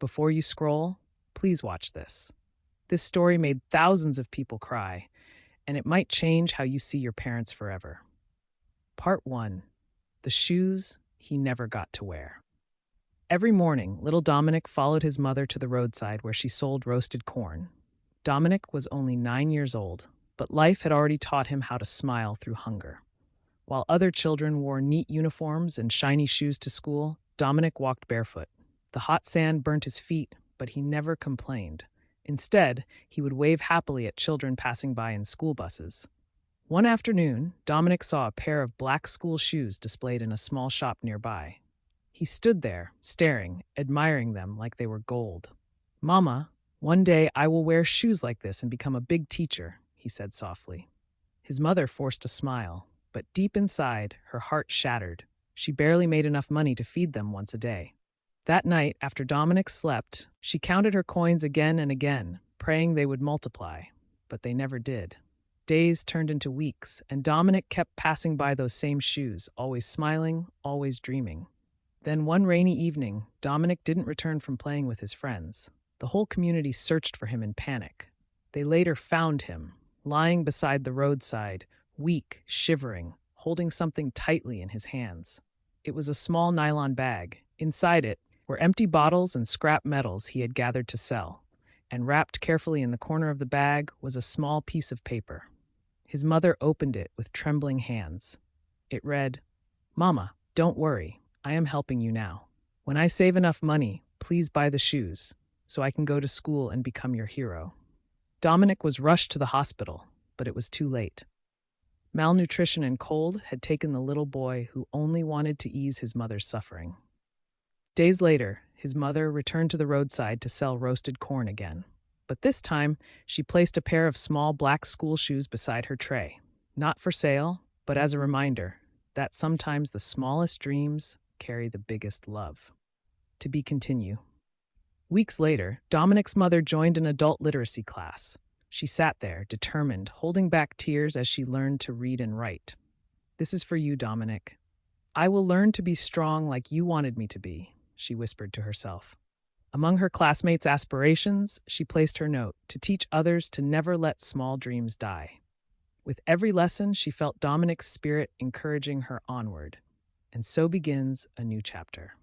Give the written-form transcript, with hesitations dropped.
before you scroll, please watch this. This story made thousands of people cry, and it might change how you see your parents forever. Part 1: The Shoes He Never Got to Wear. Every morning, little Dominic followed his mother to the roadside where she sold roasted corn. Dominic was only 9 years old, but life had already taught him how to smile through hunger. While other children wore neat uniforms and shiny shoes to school, Dominic walked barefoot. The hot sand burnt his feet, but he never complained. Instead, he would wave happily at children passing by in school buses. One afternoon, Dominic saw a pair of black school shoes displayed in a small shop nearby. He stood there, staring, admiring them like they were gold. "Mama, one day I will wear shoes like this and become a big teacher," he said softly. His mother forced a smile, but deep inside, her heart shattered. She barely made enough money to feed them once a day. That night, after Dominic slept, she counted her coins again and again, praying they would multiply, but they never did. Days turned into weeks, and Dominic kept passing by those same shoes, always smiling, always dreaming. Then one rainy evening, Dominic didn't return from playing with his friends. The whole community searched for him in panic. They later found him, lying beside the roadside, weak, shivering, holding something tightly in his hands. It was a small nylon bag. Inside it were empty bottles and scrap metals he had gathered to sell, and wrapped carefully in the corner of the bag was a small piece of paper. His mother opened it with trembling hands. It read, "Mama, don't worry. I am helping you now. When I save enough money, please buy the shoes, so I can go to school and become your hero." Dominic was rushed to the hospital, but it was too late. Malnutrition and cold had taken the little boy who only wanted to ease his mother's suffering. Days later, his mother returned to the roadside to sell roasted corn again. But this time, she placed a pair of small black school shoes beside her tray, not for sale, but as a reminder that sometimes the smallest dreams carry the biggest love. To be continued. Weeks later, Dominic's mother joined an adult literacy class. She sat there, determined, holding back tears as she learned to read and write. "This is for you, Dominic. I will learn to be strong like you wanted me to be," she whispered to herself. Among her classmates' aspirations, she placed her note to teach others to never let small dreams die. With every lesson, she felt Dominic's spirit encouraging her onward. And so begins a new chapter.